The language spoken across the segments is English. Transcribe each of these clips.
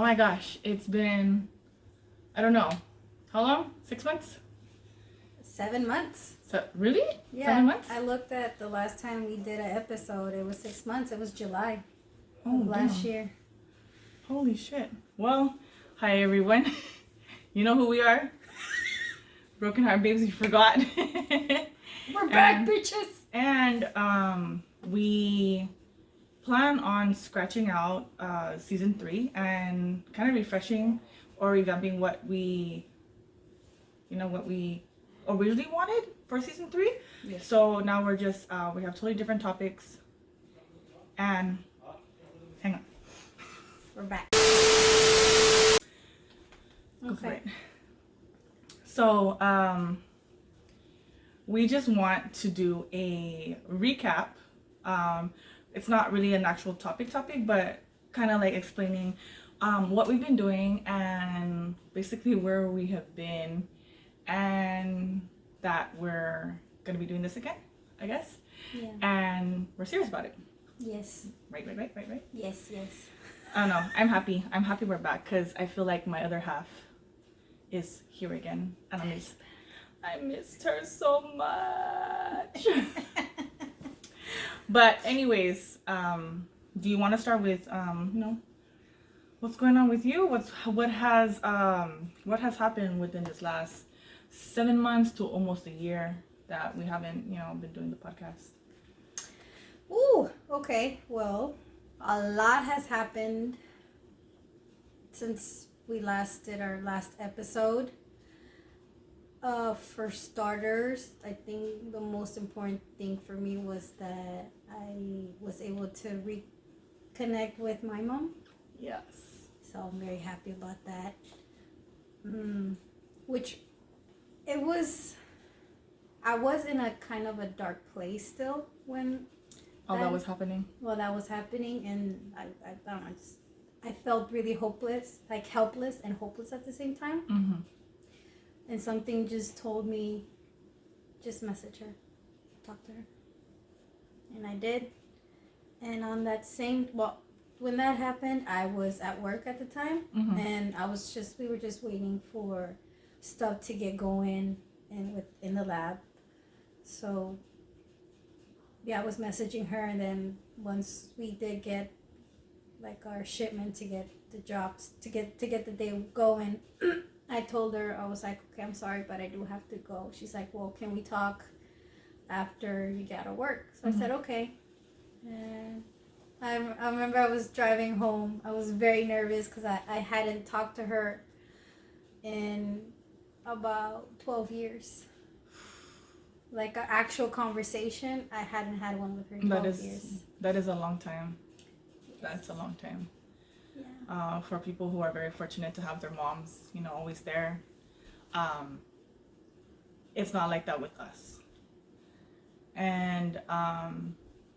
Oh my gosh, it's been, I don't know, how long? 6 months? 7 months. So, really? Yeah, 7 months? I looked at the last time we did an episode. It was 6 months. It was July Oh, of last damn. year. Holy shit. Well, hi everyone. You know who we are? Broken Heart Babes, you forgot. We're back, bitches! And we plan on scratching out season 3 and kind of refreshing or revamping what we originally wanted for season 3. Yes. So now we're just we have totally different topics, and hang on, We're back. go for it. So we just want to do a recap. It's not really an actual topic, but kind of like explaining what we've been doing and basically where we have been, and that we're gonna be doing this again, I guess. Yeah. And we're serious about it. Yes. Right. Yes. I don't know. I'm happy we're back because I feel like my other half is here again, and I missed her so much. But anyways, do you want to start with what's going on with you? What has happened within this last 7 months to almost a year that we haven't been doing the podcast? Ooh, okay. Well, a lot has happened since we last did our last episode. For starters, I think the most important thing for me was that I was able to reconnect with my mom. Yes. So I'm very happy about that. Which it was, I was in a kind of a dark place still when that was happening. Well, that was happening, and I don't know, I felt really hopeless, like helpless and hopeless at the same time. Mm-hmm. And something just told me, just message her, talk to her. And I did. And on that when that happened, I was at work at the time. Mm-hmm. And we were just waiting for stuff to get going in the lab. So, yeah, I was messaging her, and then once we did get like our shipment to get the jobs, to get the day going, I told her, I was like, okay, I'm sorry, but I do have to go. She's like, well, can we talk after you get out of work? So I said, okay. And I remember I was driving home. I was very nervous because I hadn't talked to her in about 12 years. Like an actual conversation, I hadn't had one with her in 12 years. That is a long time. That's a long time. Yeah. For people who are very fortunate to have their moms, always there. It's not like that with us. And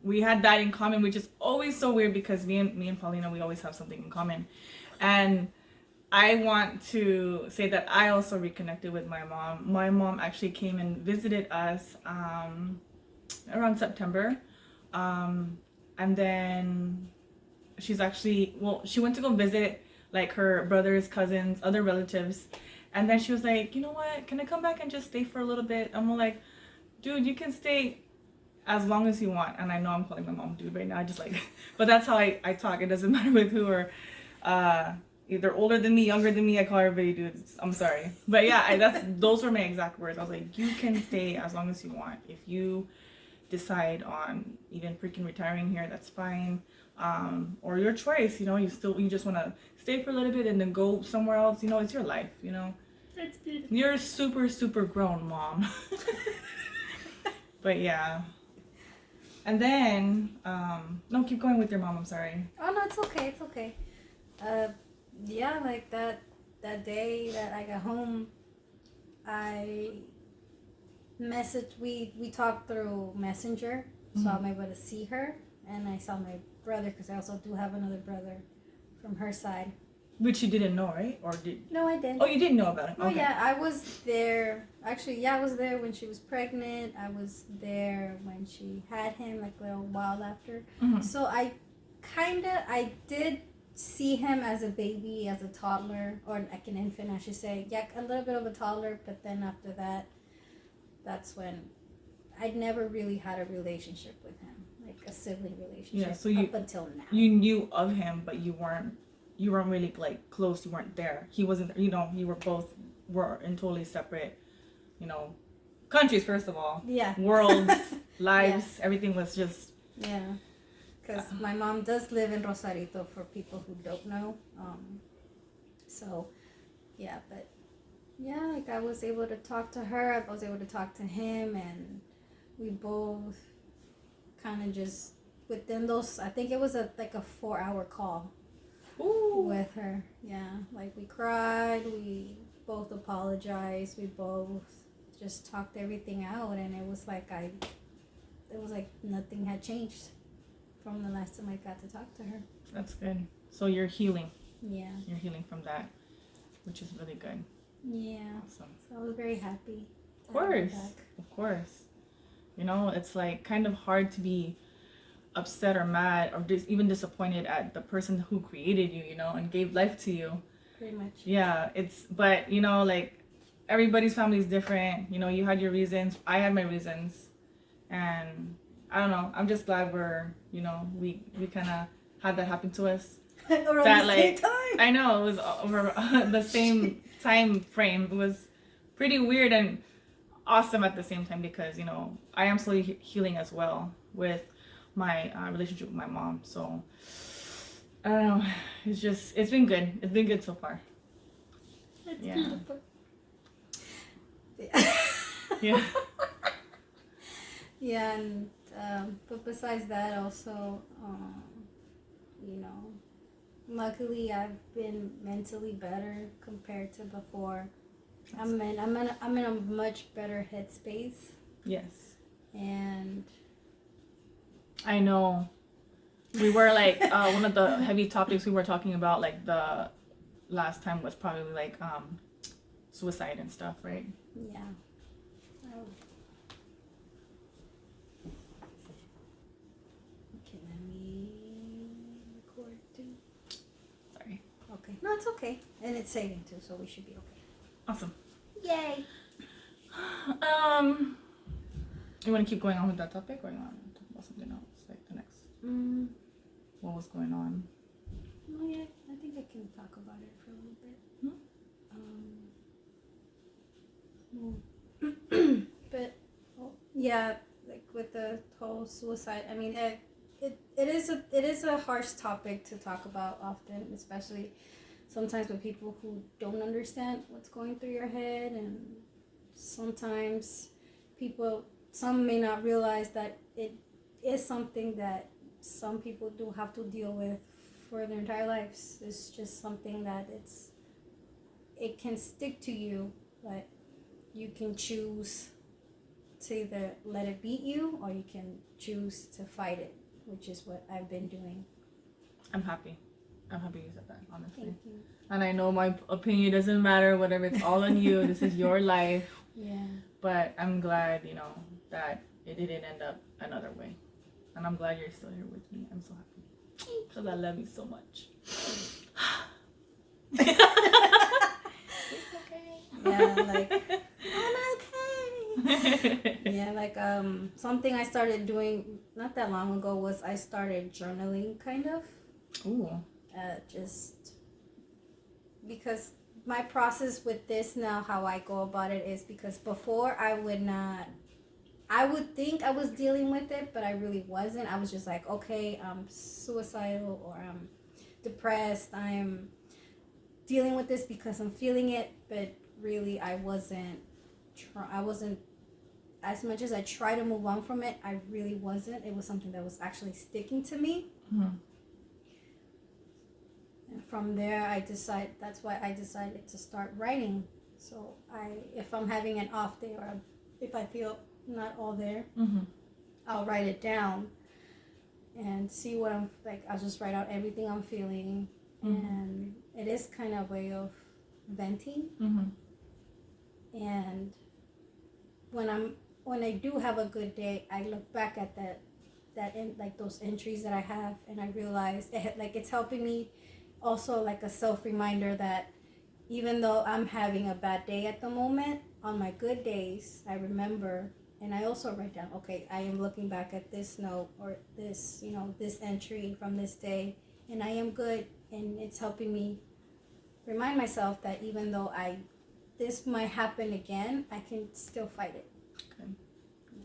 we had that in common, which is always so weird because me and Paulina, we always have something in common. And I want to say that I also reconnected with my mom. My mom actually came and visited us around September. And then she went to go visit like her brothers, cousins, other relatives. And then she was like, you know what? Can I come back and just stay for a little bit? I'm like, dude, you can stay as long as you want. And I know I'm calling my mom dude right now. I just but that's how I talk. It doesn't matter with who are either older than me, younger than me. I call everybody dudes. I'm sorry. But yeah, those were my exact words. I was like, you can stay as long as you want. If you decide on even freaking retiring here, that's fine. Or your choice, you just want to stay for a little bit and then go somewhere else. It's your life, That's beautiful. You're super, super grown, mom. But yeah. And then, no, keep going with your mom. I'm sorry. Oh, no, it's okay. Yeah, like that day that I got home, I messaged, we talked through Messenger, so I'm able to see her, and I saw my brother, because I also do have another brother from her side. Which you didn't know, right? Or did? No, I didn't. Oh, you didn't know about it? Oh, okay. yeah, I was there. Actually, yeah, I was there when she was pregnant. I was there when she had him, like a little while after. Mm-hmm. So I did see him as a baby, as a toddler, or like an infant, I should say. Yeah, a little bit of a toddler, but then after that, that's when I'd never really had a relationship with him, like a sibling relationship. Yeah, so you, up until now. You knew of him, but you weren't really like close. You weren't there. He wasn't. You know, you were in totally separate, you know, countries first of all. Yeah. Worlds, lives, everything was just. Yeah. Because my mom does live in Rosarito, for people who don't know. So, yeah, but yeah, like I was able to talk to her, I was able to talk to him, and we both kind of just within those. I think it was like a 4-hour call. Ooh. With her. Yeah, like we cried, we both apologized, we both just talked everything out, and it was like nothing had changed from the last time I got to talk to her. That's good. So you're healing. Yeah. You're healing from that, which is really good. Yeah. Awesome. So I was very happy. Of course. Of course. You know, it's like kind of hard to be upset or mad or even disappointed at the person who created you, you know, and gave life to you. Pretty much. Yeah, but you know, like everybody's family is different. You know, you had your reasons. I had my reasons, and I don't know. I'm just glad we kind of had that happen to us. Around that the like same time. I know it was over the same time frame. It was pretty weird and awesome at the same time because you know I am slowly healing as well with my relationship with my mom. So I don't know. It's been good. It's been good so far. It's yeah. beautiful. Yeah. Yeah, and but besides that, also, you know, luckily I've been mentally better compared to before. I'm in a much better headspace. Yes. And I know. We were like one of the heavy topics we were talking about like the last time was probably like suicide and stuff, right? yeah. Okay, let me record too. Sorry. Okay. No, it's okay. And it's saving too, so we should be okay. Awesome. Yay. You want to keep going on with that topic or you want to talk about something else? Like the next what was going on? No, yeah, I think I can talk about it for a little bit. But yeah, like with the whole suicide, I mean, it is a harsh topic to talk about often, especially sometimes with people who don't understand what's going through your head, and sometimes some may not realize that it is something that some people do have to deal with for their entire lives. It's just something that it can stick to you, but you can choose to either let it beat you or you can choose to fight it, which is what I've been doing. I'm happy you said that, honestly. Thank you. And I know my opinion doesn't matter, whatever, it's all on you. This is your life. Yeah. But I'm glad, you know, that it didn't end up another way. And I'm glad you're still here with me. I'm so happy. Because I love you so much. It's okay. Yeah, like, I'm okay. Yeah, like, something I started doing not that long ago was I started journaling, kind of. Ooh. Just because my process with this now, how I go about it is because before I would think I was dealing with it, but I really wasn't. I was just like, okay, I'm suicidal or I'm depressed. I'm dealing with this because I'm feeling it, but really I wasn't, as much as I try to move on from it, I really wasn't. It was something that was actually sticking to me. Mm-hmm. And from there, that's why I decided to start writing. So if I'm having an off day or if I feel not all there, I'll write it down and see what I'm like. I'll just write out everything I'm feeling, and it is kind of a way of venting. And when I do have a good day, I look back at like those entries that I have, and I realize it's helping me also like a self reminder that even though I'm having a bad day at the moment, on my good days, I remember and I also write down, okay, I am looking back at this note or this, this entry from this day, and I am good, and it's helping me remind myself that even though this might happen again, I can still fight it. Okay,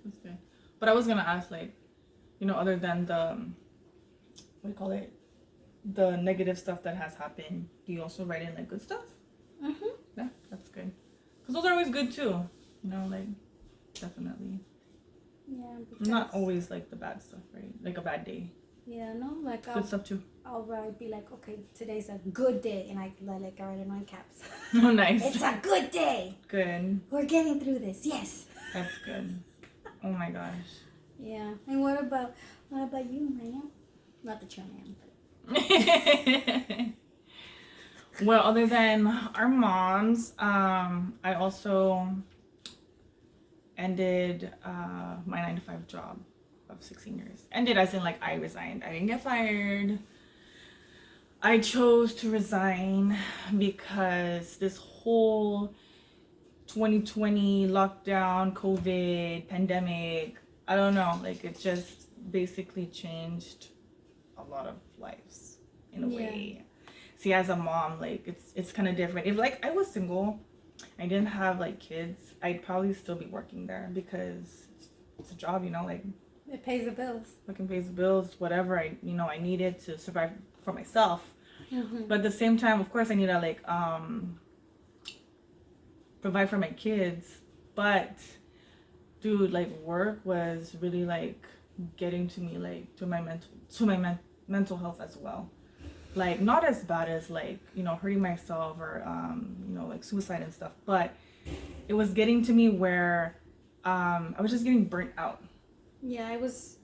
that's good. But I was gonna ask, like, other than the what do you call it, the negative stuff that has happened, do you also write in like good stuff? Mhm. Yeah, that's good. Because those are always good too. Like, definitely. Yeah. Not always like the bad stuff, right? Like a bad day. Yeah, no, like Good stuff too. I'll be like, okay, today's a good day, and I write it in caps. Oh, nice. It's a good day. Good. We're getting through this. Yes. That's good. Oh my gosh. Yeah. And what about you, ma'am? Not that you're a man, but. Well, other than our moms, I also ended my 9 to 5 job of 16 years. Ended as in like I resigned. I didn't get fired. I chose to resign because this whole 2020 lockdown, COVID, pandemic, I don't know, like it just basically changed a lot of lives in a way. See, as a mom, like it's kind of different. If like I was single, I didn't have like kids, I'd probably still be working there because it's a job, like it pays the bills. Fucking pays the bills, whatever I needed to survive for myself. Mm-hmm. But at the same time, of course, I need to like provide for my kids. But dude, like work was really like getting to me, like to my mental health as well. Like not as bad as like hurting myself or like suicide and stuff, but it was getting to me where I was just getting burnt out. Yeah, it was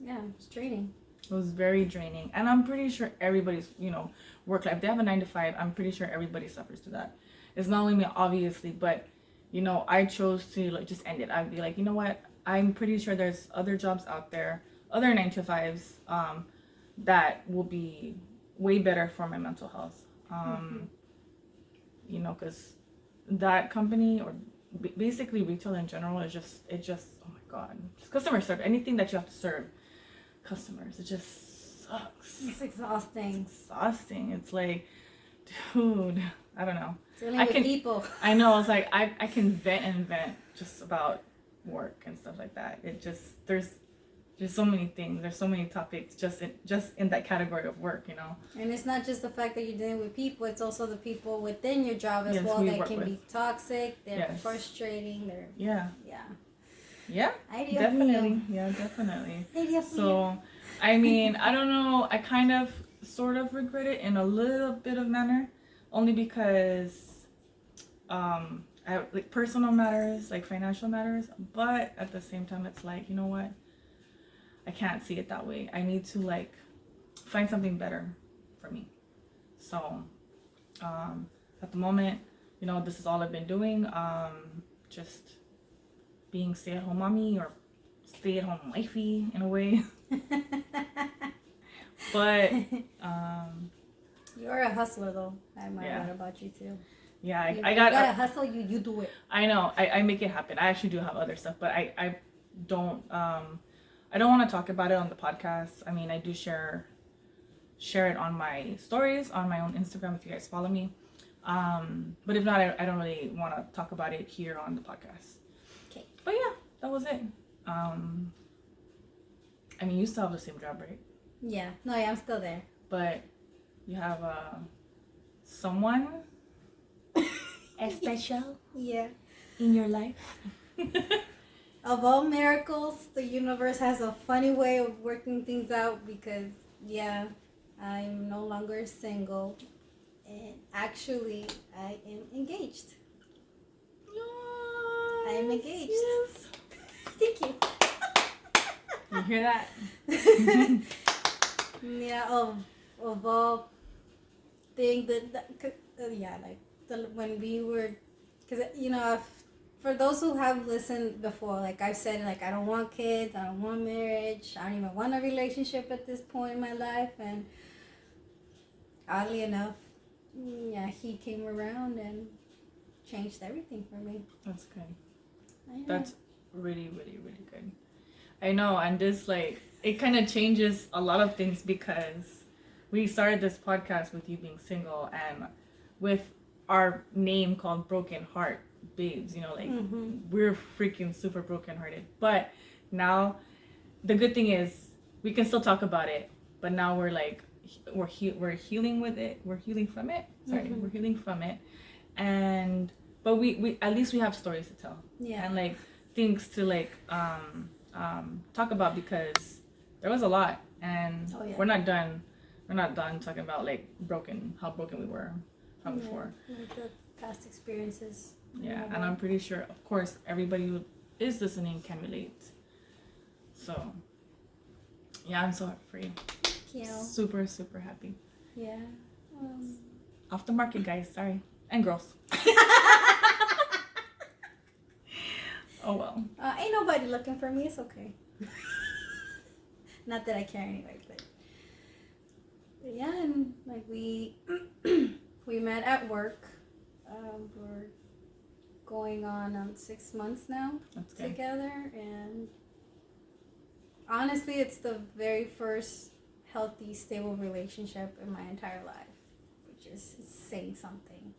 draining. It was very draining, and I'm pretty sure everybody's work life. They have a 9 to 5. I'm pretty sure everybody suffers to that. It's not only me, obviously, but I chose to like just end it. I'd be like, you know what? I'm pretty sure there's other jobs out there, other 9 to 5s, that will be way better for my mental health. Because that company or basically retail in general is just oh my god, just customer service. Anything that you have to serve customers, it just sucks. It's exhausting. It's like, dude, I don't know. Dealing with people. I know. It's like I can vent just about work and stuff like that. It just there's so many things. There's so many topics just in that category of work, And it's not just the fact that you're dealing with people. It's also the people within your job as well that can be toxic. They're frustrating. They're yeah. Yeah, definitely. Yeah, definitely. So, I mean, I don't know. I kind of, sort of regret it in a little bit of manner, only because, I have, like personal matters, like financial matters. But at the same time, it's like, you know what? I can't see it that way. I need to like find something better for me. So, at the moment, this is all I've been doing. Just being stay-at-home mommy or stay-at-home wifey in a way. But you're a hustler though. I admire that about you too. Yeah, I gotta hustle. You do it. I know. I make it happen. I actually do have other stuff, but I don't want to talk about it on the podcast. I mean, I do share it on my stories on my own Instagram if you guys follow me. But if not, I don't really want to talk about it here on the podcast. Okay. But yeah, that was it. I mean, you still have the same job, right? Yeah. No, yeah, I'm still there. But you have someone special in your life. Of all miracles, the universe has a funny way of working things out because, I'm no longer single. And actually, I am engaged. I am engaged. Yes. Thank you. You hear that? Of all things when we were, because for those who have listened before, like I've said, like I don't want kids, I don't want marriage, I don't even want a relationship at this point in my life, and oddly enough, yeah, he came around and changed everything for me. That's good. I know. That's really, really, really good. I know, and this like it kind of changes a lot of things because we started this podcast with you being single and with our name called Broken Heart Babes. You know, like we're freaking super broken hearted. But now the good thing is we can still talk about it. But now we're like we're healing with it. We're healing from it. Sorry, we're healing from it. And but we at least we have stories to tell. Yeah. And like things to like talk about because there was a lot and we're not done talking about like how broken we were from before. With the past experiences. Yeah, and I'm pretty sure of course everybody who is listening can relate. So yeah, I'm so happy for you. Thank you. Super, super happy. Yeah. Off the market, guys, sorry. And girls. Oh well. Ain't nobody looking for me. It's okay. Not that I care anyway, but yeah, and like we met at work. We're going on 6 months now together, and honestly, it's the very first healthy, stable relationship in my entire life, which is saying something.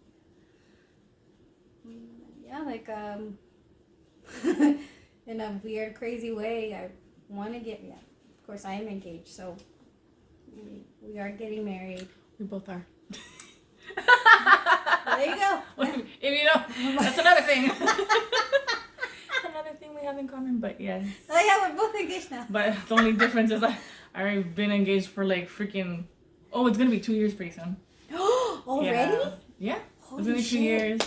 Yeah, like in a weird, crazy way, I want to get, of course I am engaged, so we are getting married. We both are. Well, there you go. If you know, that's another thing. Another thing we have in common, but yes. Oh yeah, we're both engaged now. But the only difference is I've been engaged for like freaking, it's gonna be 2 years pretty soon. Already? Yeah. Holy It's gonna be 2 shit. years.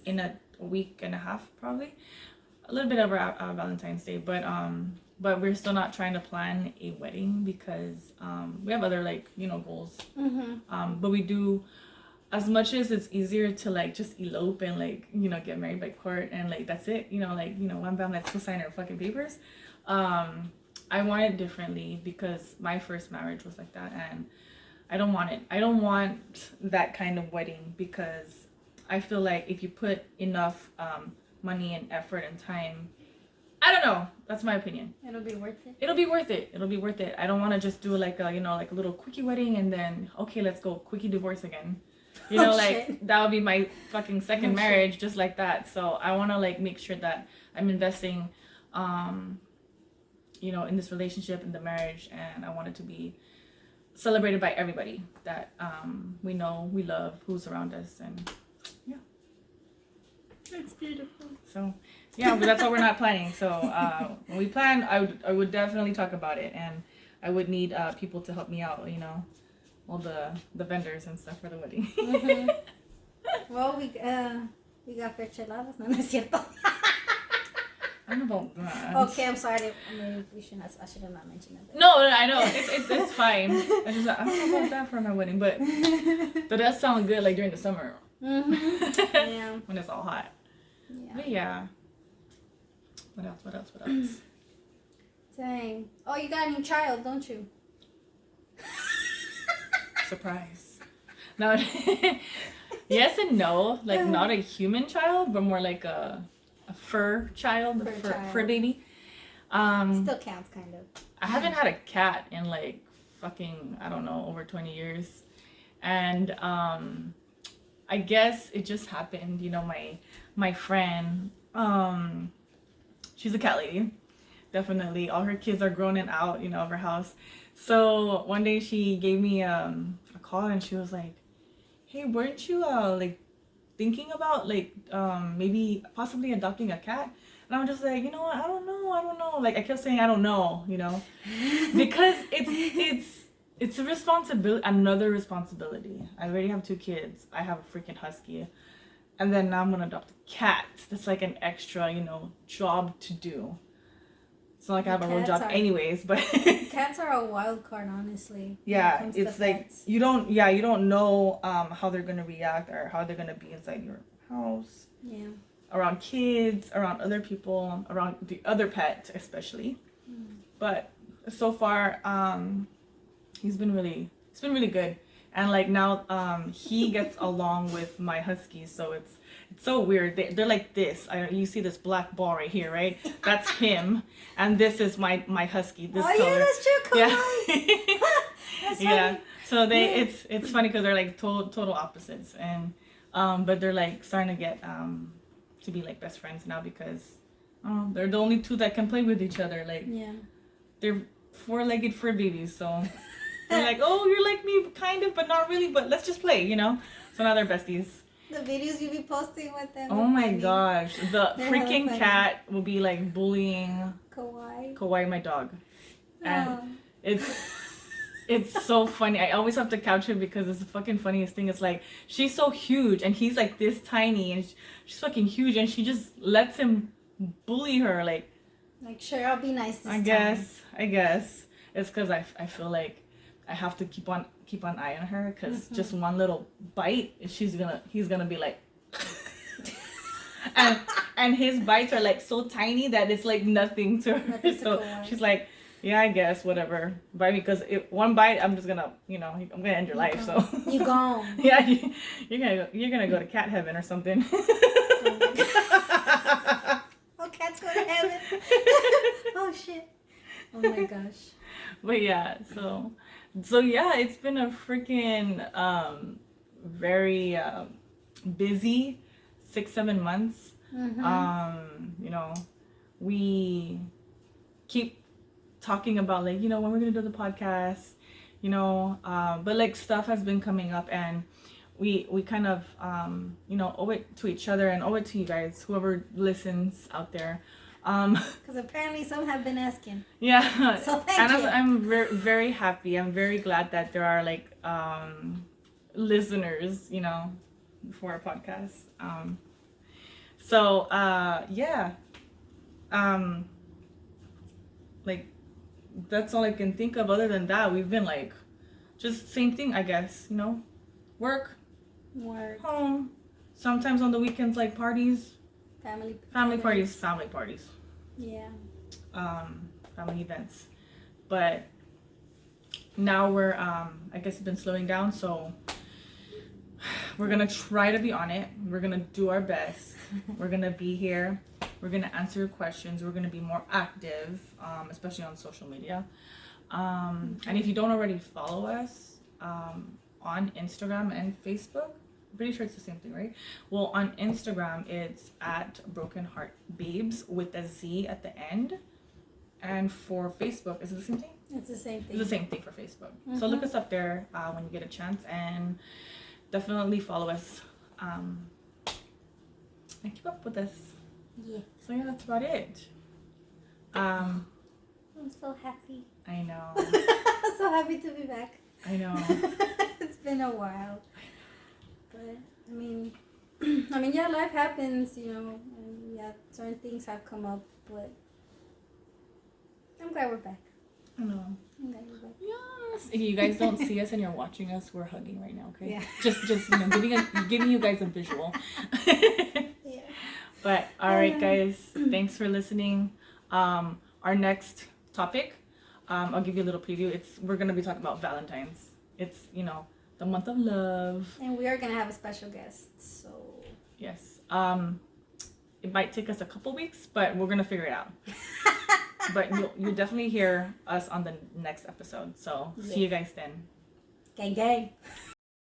In a week and a half probably. A little bit over Valentine's Day, but we're still not trying to plan a wedding because we have other like goals. But we do, as much as it's easier to like just elope and like get married by court and like that's it, wham bam, let's go sign our fucking papers. I want it differently because my first marriage was like that, and I don't want it. I don't want that kind of wedding because I feel like if you put enough money and effort and time, I don't know. That's my opinion. It'll be worth it. It'll be worth it. It'll be worth it. I don't want to just do like a like a little quickie wedding and then okay, let's go quickie divorce again. Shit. That would be my fucking second marriage, just like that. So I want to like make sure that I'm investing, in this relationship, in the marriage, and I want it to be celebrated by everybody that we know, we love, who's around us, and yeah. That's beautiful. So yeah, but that's what we're not planning. So when we plan, I would definitely talk about it, and I would need people to help me out. All the vendors and stuff for the wedding. Well, we got fecheladas. No, no es cierto. I don't know about that. Okay, I'm sorry. I should have not mentioned it. No, I know it's fine. I don't know about that for my wedding, but that sounds good like during the summer. Yeah. When it's all hot. Yeah. But yeah. What else? Dang. Oh, you got a new child, don't you? Surprise. No. Yes and no. Like not a human child, but more like a fur child, fur baby. Still counts, kind of. I haven't had a cat in like fucking, I don't know, over 20 years. And I guess it just happened, my friend, she's a cat lady. Definitely. All her kids are grown and out, of her house. So one day she gave me a call and she was like, hey, weren't you like thinking about like maybe possibly adopting a cat? And I'm just like, you know what, I don't know. Like I kept saying I don't know, because it's a responsibility, another responsibility. I already have 2 kids. I have a freaking husky. And then now I'm gonna adopt a cat. That's like an extra, job to do. It's not like I have a real job anyways, but cats are a wild card, honestly. Yeah, it's like pets. You don't know how they're gonna react or how they're gonna be inside your house. Yeah. Around kids, around other people, around the other pet especially. But so far, it's been really good, and like now he gets along with my huskies, so it's so weird. They're like this. You see this black ball right here, right? That's him, and this is my husky. This oh color. yeah, that's true. Yeah. That's Yeah. funny. So it's funny because they're like total opposites, and but they're like starting to get to be like best friends now because they're the only two that can play with each other. Like Yeah. they're four-legged fur babies, so they're like, oh, you're like me, kind of, but not really. But let's just play, you know. So now they're besties. The videos you be posting with them. Oh my gosh, the They're freaking hella funny. cat will be like bullying Kawaii. my dog, and Oh. it's so funny. I always have to couch him because it's the fucking funniest thing. It's like she's so huge and he's like this tiny, and she's fucking huge, and she just lets him bully her. Like Sure, I'll be nice this I time. guess it's because I feel like I have to keep on eye on her because just one little bite, he's gonna be like, and his bites are like so tiny that it's like nothing to her. Nothing to So go on. she's like, yeah, I guess whatever. Bite me, because if one bite, I'm just gonna, I'm gonna end your life. So You gone. yeah, you're gonna go to cat heaven or something. Oh, cats go to heaven. Oh shit. Oh my gosh. But yeah, so yeah, it's been a freaking very busy 6-7 months. Mm-hmm. We keep talking about like, when we're gonna do the podcast, but like stuff has been coming up, and we kind of owe it to each other and owe it to you guys, whoever listens out there. Because apparently some have been asking. Yeah. So thank and you. I'm very, very happy. I'm very glad that there are like listeners, for our podcast. Yeah. Like that's all I can think of. Other than that, we've been like just same thing, I guess, work, home, sometimes on the weekends like parties, family parties, Yeah. family events. But now we're I guess it's been slowing down, so we're gonna try to be on it. We're gonna do our best. We're gonna be here. We're gonna answer your questions. We're gonna be more active, especially on social media. And if you don't already follow us on Instagram and Facebook, I'm pretty sure it's the same thing, right? Well, on Instagram, it's at Broken Heart Babes with a Z at the end. And for Facebook, is it the same thing? It's the same thing. It's the same thing for Facebook. So look us up there when you get a chance, and definitely follow us and keep up with us. Yeah. So yeah, that's about it. I'm so happy. I know. So happy to be back. I know. It's been a while. But I mean, yeah, life happens, and yeah, certain things have come up, but I'm glad we're back. I know. I'm glad we're back. Yes. If you guys don't see us and you're watching us, we're hugging right now, okay? Yeah. Just giving you guys a visual. Yeah. But all right, guys, thanks for listening. Our next topic, I'll give you a little preview. We're gonna be talking about Valentine's. It's the month of love. And we are gonna have a special guest, so Yes. It might take us a couple weeks, but we're gonna figure it out. But you'll definitely hear us on the next episode. So see you guys then. gang gang.